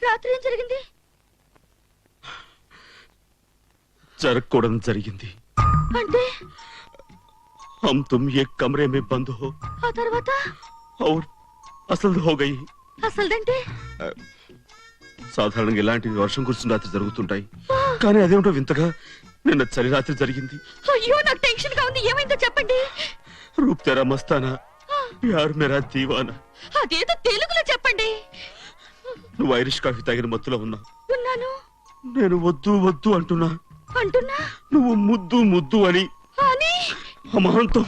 రాత్రి ఏం జరిగింది? జరగకూడదు జరిగింది. అంటే हम तुम एक कमरे में बंद हो ఆ తర్వాత और అసలు हो गई. అసలుదంటే సాధారణంగా ఇలాంటి వర్షం కురిసిన రాత్రి జరుగుతుంటాయి, కానీ అదేమిటో వింతగా నిన్న చలి రాత్రి జరిగింది. అయ్యో నాకు టెన్షన్ గా ఉంది. ఏమైందో చెప్పండి. రూప్ తెరా మస్తానా, ప్యార్ మేరా దీవానా. అదేదో తెలుగులో చెప్పండి. నువ్వు ఐరిష్ కాఫీ తాగిన మత్తులో ఉన్నావు. ఉన్నాను. నేను వద్దు వద్దు అంటున్నా. నువ్వు ముద్దు ముద్దు అని అమాంతో.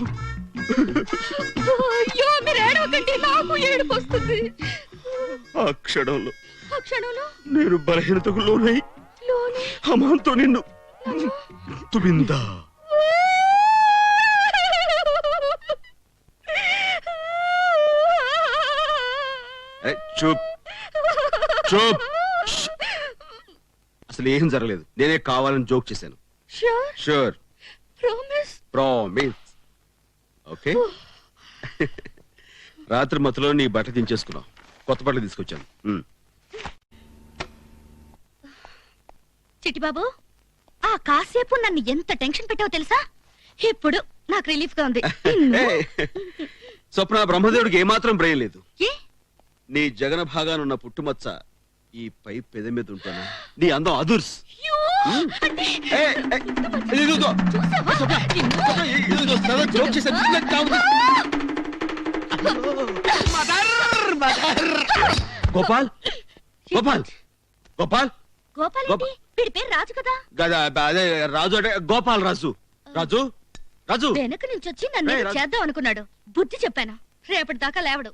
అయ్యో మీరు ఏడవకండి, నాకు ఏడుపు వస్తుంది. ఆ క్షణంలో నేను బలహీనతకు లోనై అమాంతో నిన్ను తుబిందా. చూప్ చూప్. అసలు ఏం జరగలేదు, నేనే కావాలని జోక్ చేశాను. Sure promise. ఓకే. రాత్రి మత్తులో నీ బట్ట దించేసుకున్నావు, కొత్త బట్టలు తీసుకొచ్చాను. చిట్టిబాబు, ఆ కాసేపు నన్ను ఎంత టెన్షన్ పెట్టావో తెలుసా? ఇప్పుడు నాకు రిలీఫ్ గా ఉంది. స్వప్న, బ్రహ్మదేవుడికి ఏమాత్రం బ్రెయిన్ లేదు. నీ జగన భాగానున్న పుట్టుమచ్చ ఈ పై పెద మీద ఉంటాను. నీ అందం అదుర్స్. గోపాల్ గోపాల్ గోపాల్ గోపాల్ వీడి పేరు రాజు కదా? అదే రాజు అంటే గోపాల్ రాజు. రాజు రాజు వెనక నుంచి వచ్చి నన్ను చేద్దాం అనుకున్నాడు. బుద్ధి చెప్పాను, రేపటి దాకా లేవడు.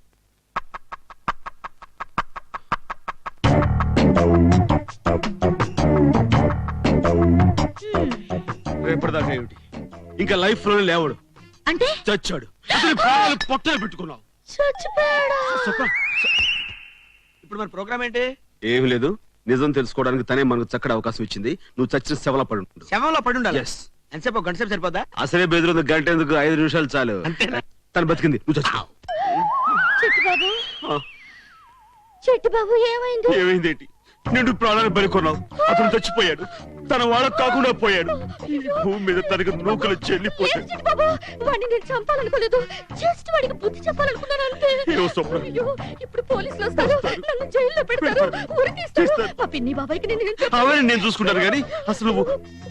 రేపటిదాకా ఏమిటి, ఇంకా లైఫ్ లోనే లేవడు. అంటే చచ్చాడు. పొట్టలు పెట్టుకున్నావు. ఇప్పుడు మన ప్రోగ్రామ్ ఏంటి? ఏమి లేదు, నిజం తెలుసుకోవడానికి తనే మనకు చక్కటి అవకాశం ఇచ్చింది. నువ్వు చచ్చిన శవంలో పడి ఉంటావు. శవంలో పడి ఉండాలి. ఎంతసేపు? గంట సేపు సరిపోద్దా? అసలే బెదిరింది, గంట ఎందుకు, 5 నిమిషాలు చాలు. తను బతికింది, నువ్వు చచ్చావు. చిట్టిబాబు ఏమైంది? ఏమైందేంటి? నిండు ప్రాణాలు బలికొన్నావు. అతను చచ్చిపోయాడు, తన వాళ్ళకు కాకుండా పోయాడు. భూమి మీద తనకు నూకలు చెల్లిపోయాడు. వాడిని నేను చంపాలనుకోలేదు, జస్ట్ వాడికి బుద్ధి చెప్పాలనుకున్నాను అంతే. ఇప్పుడు పోలీసులు వస్తారు, నన్ను జైల్లో పెడతారు, ఉరి తీస్తారు. మా పిన్ని బాబాయ్కి అవన్నీ నేను చూసుకుంటాను. కానీ అసలు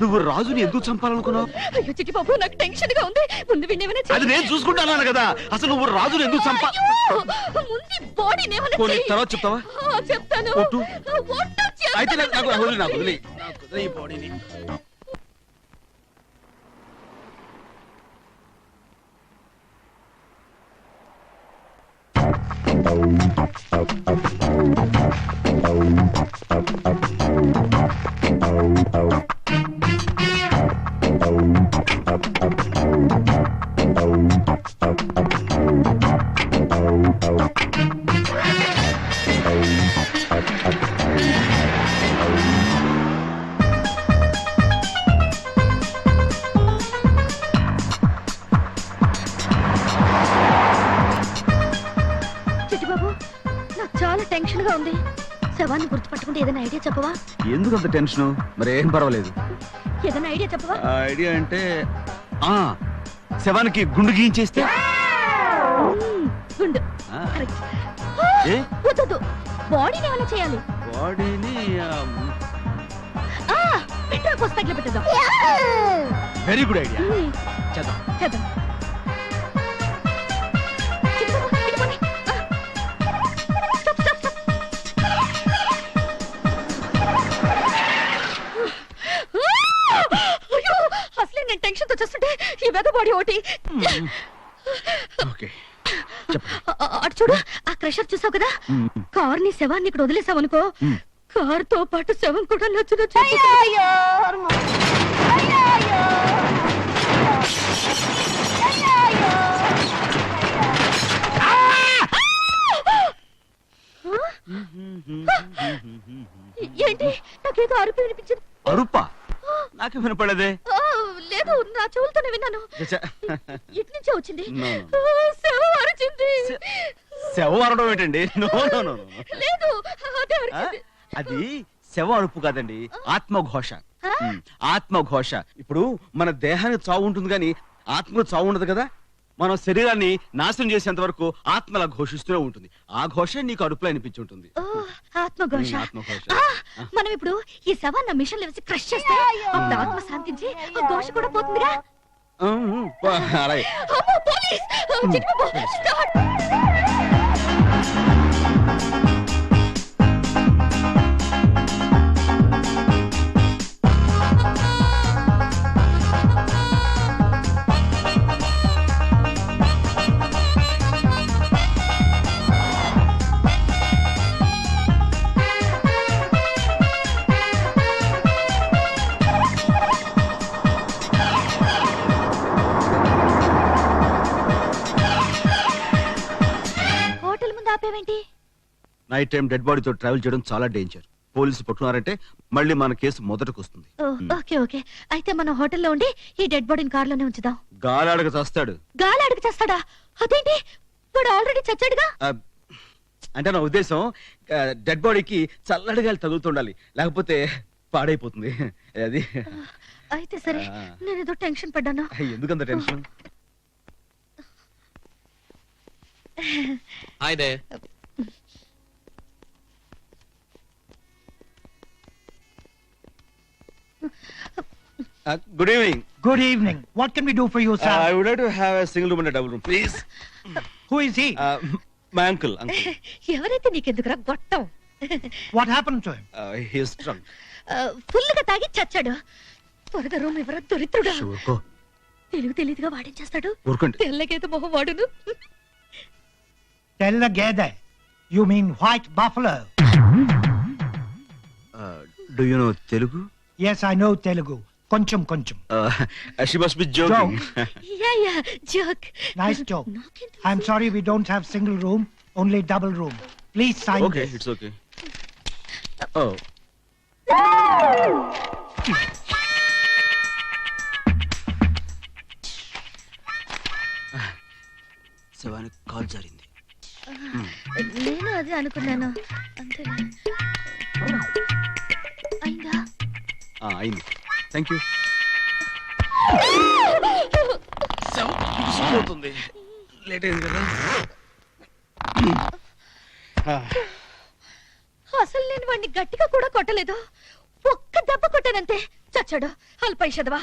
నువ్వు రాజుని ఎందుకు చంపాలనుకున్నావు? అయ్యో చిట్టిబాబు, నాకు టెన్షన్ గా ఉంది. ముందు వినేమన్నా అది నేను చూసుకుంటాను కదా. అసలు నువ్వు రాజుని ఎందుకు చంపా? ముందు బాడీని తర్వాత చెప్తావా? చెప్తాను. అయితే నాకు వదిలి ఈ బాడీని. టెన్షన్ గా ఉంది. శవాన్ని గుర్తుపట్టుకుంటే ఏదైనా ఐడియా చెప్పవా? ఎందుకు అంత టెన్షన్? మరి ఏం పర్వాలేదు. ఏదైనా ఐడియా చెప్పవా? ఐడియా అంటే శవానికి గుండు గీయించేస్తే. గుండు వద్దు, బాడీని ఏమైనా చేయాలి. బాడీని పెట్రోల్ పోసి తగిలి పెట్టేద్దాం. Very good idea. చేద్దాం చేద్దాం. నేను టెన్షన్ తో చేస్తుంటే ఈ వెద బాడీ ఒకటి. అటు చూడు, ఆ క్రషర్ చూసావు కదా? కార్ ని శవాన్ని ఇక్కడ వదిలేసావు అనుకో, కార్ తో పాటు శవం కూడా నచ్చును. ఏంటి? నాకేదో అరుపు వినిపించింది. అరుపా? నాకు వినపడదే. లేదు, నా చెవులతోనే విన్నాను. ఇటు నుంచే వచ్చింది. శవం అరిచింది, శవం అనడం ఏంటండి? No no no no. లేదు అదే ఆ? అరిచింది. అది శవం అరుపు కాదండి, ఆత్మఘోష. ఆ? ఆత్మఘోష. ఇప్పుడు మన దేహానికి చావు ఉంటుంది కానీ ఆత్మకు చావు ఉండదు కదా. మనం శరీరాన్ని నాశనం చేసేంత వరకు ఆత్మలా ఘోషిస్తూనే ఉంటుంది. ఆ ఘోష నీకు అరుపులో అనిపించుంటుంది. ఓ, ఆత్మఘోష. ఆత్మఘోష. ఆ, మనం ఇప్పుడు ఈ శవాన్ని మిషన్ వేసి క్రష్ చేస్తే అప్పుడు ఆత్మ శాంతించి ఆ ఘోష కూడా పోతుందిగా. అలాగే. అమ్మో, పోలీస్! చిట్టుబాబు, స్టార్ట్! హోటల్ ముందు ఆపేవేంటి? నైట్ టైం డెడ్ బాడీతో ట్రావెల్ చేయడం చాలా డేంజర్. పోలీసులు పట్టుకున్నారంటే మళ్ళీ మన కేసు మొదటకు వస్తుంది. ఓ, ఓకే ఓకే. అయితే మనం హోటల్లో ఉండి ఈ డెడ్ బాడీని కారులోనే ఉంచుదాం. గాలాడక చస్తాడు. గాలి అడుగు చేస్తాడా? అదేంటి, వాడు ఆల్రెడీ చచ్చాడుగా. అంటే నా ఉద్దేశం డెడ్ బాడీకి చల్లటి గాలి తగులుతుండాలి, లేకపోతే పాడైపోతుంది. అది అయితే సరే, నేను ఏదో టెన్షన్ పడ్డాను. ఎందుకంత tension? Hi there. Good evening. Good evening. What can we do for you, sir? I would like to have a single room and double room please. Who is he? My uncle. ఎవరైతే నీకెందుకురా గొట్టం? What happened to him? He is drunk. Full గా తాగి చచ్చాడు. త్వరగా room ఎవరో దొరిత్రుడా. ఊరుకో తెలివిగా వాడేం ఊరుకోండి. తెల్లగేత మొహం వాడును. Tell the Gede. You mean white buffalo? Do you know Telugu? Yes, I know Telugu. Koncham koncham. She must be joking. Yeah joke. Nice joke. I'm sorry we don't have single room, only double room. Please sign Okay, this. it's okay. Oh. శవానికి call జారింది. నేను అదే అనుకున్నాను. అంతే. అయిందా? అయింది. Thank you. పోతుంది. Late అయింది కదా. అసలు నేను వాడిని గట్టిగా కూడా కొట్టలేదు. ఒక్క దెబ్బ కొట్టానంతే, చచ్చాడు. అల్పైషదవా.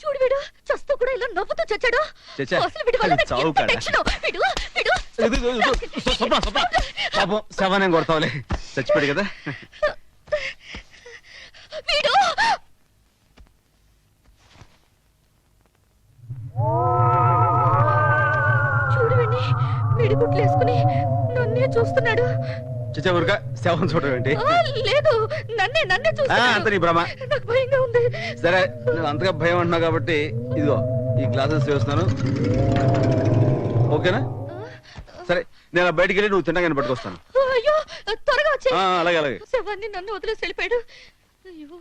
చూడు, వీడు చస్తూ కూడా ఇలా నవ్వుతూ చచ్చాడు. చచ్చా. అసలు వీడి వల్ల నాకు చావు ఎంత కాడా. టెన్షనో. వీడు పాపం శవాన్ని కొడతావులే, చచ్చిపోయాడు కదా. వీడు చూడు, వీడిని మిడిగుట్లు వేసుకుని నన్నే చూస్తున్నాడు. చచ్చా ఊరుక, శవం చూడడం ఏంటి? లేదు, నన్నే అంత చూస్తున్నాడు. నీ భ్రమ. నాకు భయంగా ఉంది. సరే, నువ్వు అంతగా భయం అంటున్నావు కాబట్టి ఇదిగో ఈ గ్లాసెస్ వేస్తున్నాను. ఓకేనా? సరే, నేను బయటికి వెళ్ళి నువ్వు తినగానే పట్టుకొస్తాను. అయ్యో, త్వరగా వచ్చే. అలాగే అలాగే. శవాన్ని నన్ను వదిలేసి వెళ్ళిపోయాడు. అయ్యో.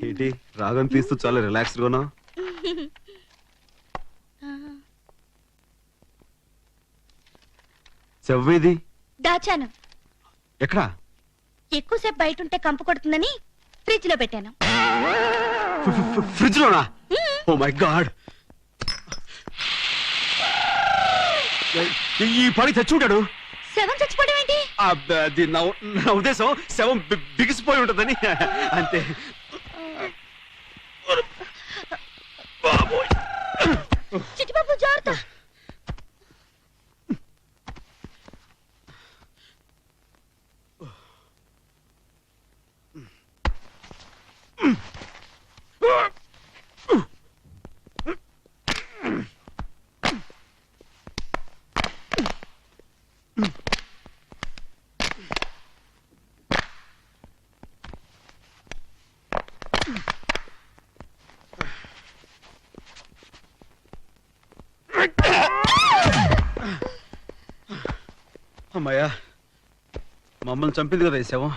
ఏంటి రాగం తీస్తూ చాలా రిలాక్స్డ్ గా ఉన్నావు? చెవ్వేది దాచాను. ఎక్కడా? ఎక్కువసేపు బయట ఉంటే కంపు కొడుతుందని ఫ్రిడ్జ్ లో పెట్టాను. ఫ్రిడ్జ్ లోనా? ఓ మై గాడ్, ఈ పని తెచ్చి ఉంటాడు. శవం చచ్చిపోవడం ఏంటి? అది నా ఉద్దేశం, శవం బిగిసిపోయి ఉంటుందని అంతే. చిట్టిబాబు, జాగ్రత్త. అమ్మయ్యా, మమ్మల్ని చంపింది కదా ఈ శవం.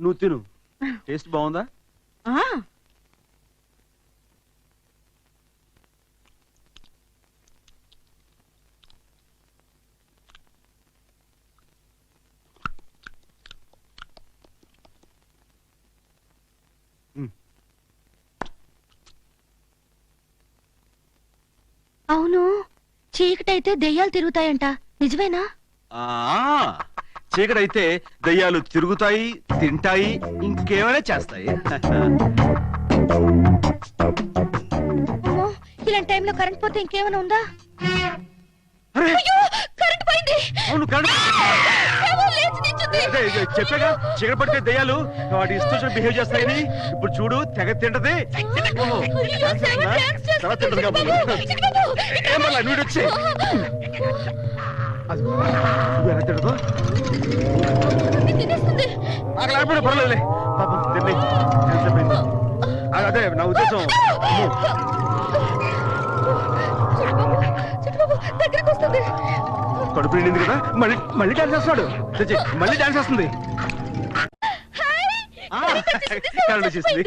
నువ్వు తిను, టేస్ట్ బాగుందా? అవును, చీకటైతే దెయ్యాలు తిరుగుతాయంట, నిజమేనా? చీకటైతే దయ్యాలు తిరుగుతాయి, తింటాయి, ఇంకేమైనా చేస్తాయి. అమ్మో, ఇలాంటి టైంలో కరెంట్ పోతే ఇంకేమైనా ఉందా? అరే, అయ్యో, కరెంట్ పోయింది. అవును ఏమో లేచి నిల్చుంది. చెప్పాగా చీకటి పడితే దయ్యాలు వాటి ఇష్టం బిహేవ్ చేస్తాయని. ఇప్పుడు చూడు, తెగ తింటది. ఓహో, అయ్యో, శవం డాన్స్ చేస్తుంది. తర్వాత తింటది చిట్టి కాబట్టి. బాబు, చిట్టి బాబు, ఏమల్లా వీడు వచ్చి ఎలా తింటదో ఇది తినేస్తుంది. నాకు లేకపోయినా పర్వాలేదులే. పాపం తిని ఎంతసేపైంది. అదే నా ఉద్దేశం. అమ్మో. చిట్టి బాబు, చిట్టి బాబు, దగ్గరికి వస్తుంది. కడుపు నిండింది కదా, మళ్ళీ మళ్ళీ డాన్స్ చేస్తాడు. తెచ్చి, మళ్ళీ డాన్స్ చేస్తుంది. కరెంట్ వచ్చేసింది.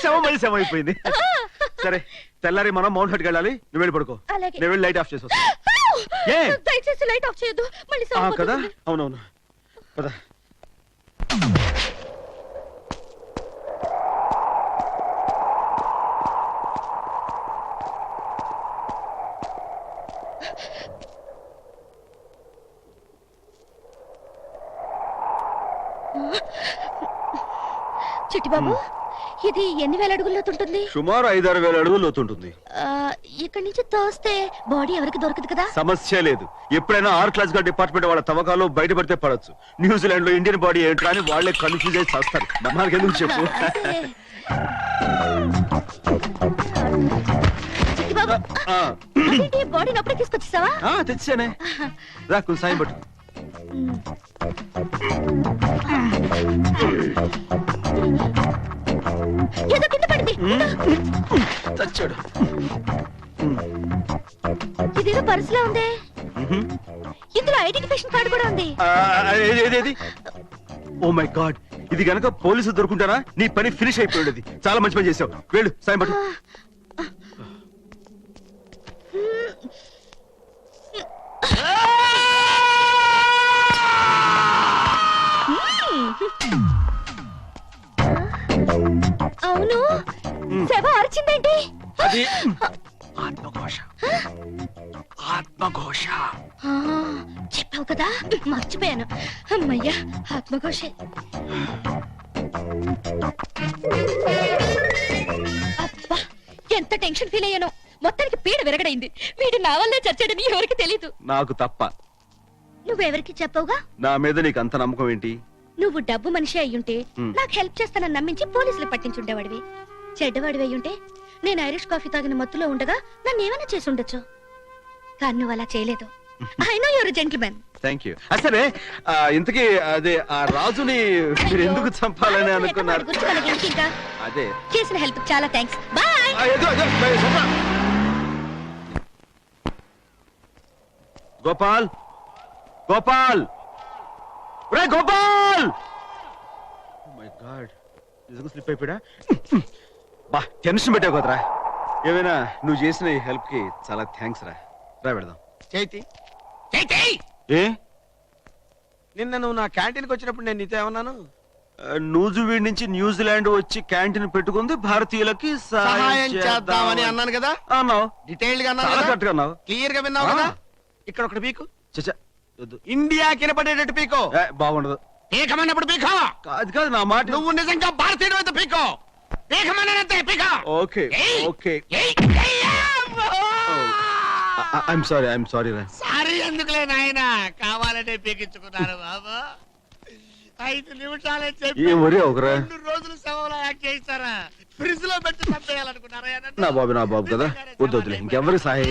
శవం మళ్ళీ శవం అయిపోయింది. సరే, తెల్లారి మనం మౌంట్ హట్కి వెళ్ళాలి. నువ్వు వెళ్ళి పడుకో, అలాగే. నేను వెళ్ళి లైట్ ఆఫ్ చేసి వస్తా. ఏ? దయచేసి లైట్ ఆఫ్ చేయొద్దు, మళ్ళీ ఆ, సౌండ్ కదా, వస్తుంది. అవునవును. పద. చిట్టి బాబు, ఇది ఎన్ని వేల అడుగుల్లో ఉంటుంది? సుమారు 5-6 వేల అడుగులు లోతుంటుంది. ఇక్కడి నుంచి తోస్తే బాడీ ఎవరికి దొరకదు కదా? సమస్య లేదు. ఎప్పుడైనా ఆర్ క్లాస్ గా డిపార్ట్మెంట్ వాళ్ళ తవ్వకాలు బయటపడితే పడచ్చు. న్యూజిలాండ్ లో ఇండియన్ బాడీ ఏంట్రా అని వాళ్ళే కన్ఫ్యూజ్ అయి చేస్తారు. మనకి ఎందుకు చెప్పు. చిట్టి బాబు, అదేంటి బాడీని అప్పుడే తీసుకొచ్చేసావా? తెచ్చానే, రా కొంచెం సాయం పట్టు. ఏదో కింద పడింది. చచ్చాడు. ఇదేదో పర్సులో ఉంది. ఇందులో ఐడెంటిఫికేషన్ కార్డు కూడా ఉంది. ఏది? ఓ మై గాడ్, ఇది గనక పోలీసులు దొరుకుంటారా నీ పని ఫినిష్ అయిపోయేది. చాలా మంచి పని చేసావు. వెళ్ళు, సాయం పట్టు. అవును, శవం అరిచిందేంటి? అది ఆత్మఘోష. ఆత్మఘోష. చెప్పావు కదా, మర్చిపోయాను. అమ్మయ్యా, ఆత్మఘోషే. అబ్బా, ఎంత టెన్షన్ ఫీల్ అయ్యాను. మొత్తానికి పీడ విరగడైంది. వీడు నా వల్లే చచ్చాడని ఎవరికి తెలీదు. నాకు తప్ప. నువ్వెవరికి చెప్పవుగా? నా మీద నీకు అంత నమ్మకం ఏంటి? నువ్వు డబ్బు మనిషి అయ్యుంటే నాకు హెల్ప్ చేస్తానని నమ్మించి పోలీసులు పట్టించుండేవాడివి. చెడ్డవాడివి అయ్యుంటే నేను ఐరిష్ కాఫీ తాగిన మత్తులో ఉండగా నన్ను ఏమైనా చేసి ఉండొచ్చు. కానీ నువ్వు అలా చేయలేదు. I know your gentlemen. Thank you. సరే, ఇంతకీ అదే ఆ రాజుని మీరు ఎందుకు చంపాలని అనుకున్నారు? ఇంకా అదే చేసిన హెల్ప్ చాలా థ్యాంక్స్. బాయ్. గోపాల్, గోపాల్, రే గోపాల్! మై గాడ్, నిజంగా స్లిప్ అయిపోయా. బా, టెన్షన్ పెట్టావు కదరా. ఏమైనా నువ్వు చేసిన ఈ హెల్ప్ కి చాలా థ్యాంక్స్ రా. రా పెడదాం. చైతి, చైతి, ఏ నిన్న నువ్వు నా క్యాంటీన్కి వచ్చినప్పుడు నేను నీతో ఏమన్నాను? నూజువీడ్ నుంచి న్యూజిలాండ్ వచ్చి క్యాంటీన్ పెట్టుకుంది భారతీయులకి సహాయం చేద్దామని అన్నాను కదా. అన్నావు. డీటెయిల్డ్ గా చాలా కరెక్ట్ గా అన్నావు. క్లియర్ గా విన్నావు కదా. ఇక్కడ ఒకటి పీకు. చచ్చా, వద్దు. ఇండియా కినపడేటట్టు పీకో. బాగుండదు. పీకమన్నప్పుడు పీకో. అది కాదు నా మాట. నువ్వు నిజంగా భారతీయుడు అయితే పీకో. పీకమన్నంతే పీకో. Okay okay. ఐఎమ్ సారీ రా. సారీ ఎందుకులే నాయనా, కావాలంటే పీకించుకున్నాను బాబా. 5 నిమిషాలే ఏం వరి ఒకరా 2 రోజులు శవంలా యాక్ట్ చేయిస్తారా ఫ్రిడ్జ్ లో పెట్టి చంపేయాలనుకున్నారా నా బాబు కదా వద్దు వద్దులే ఇంకెవరికి సహాయం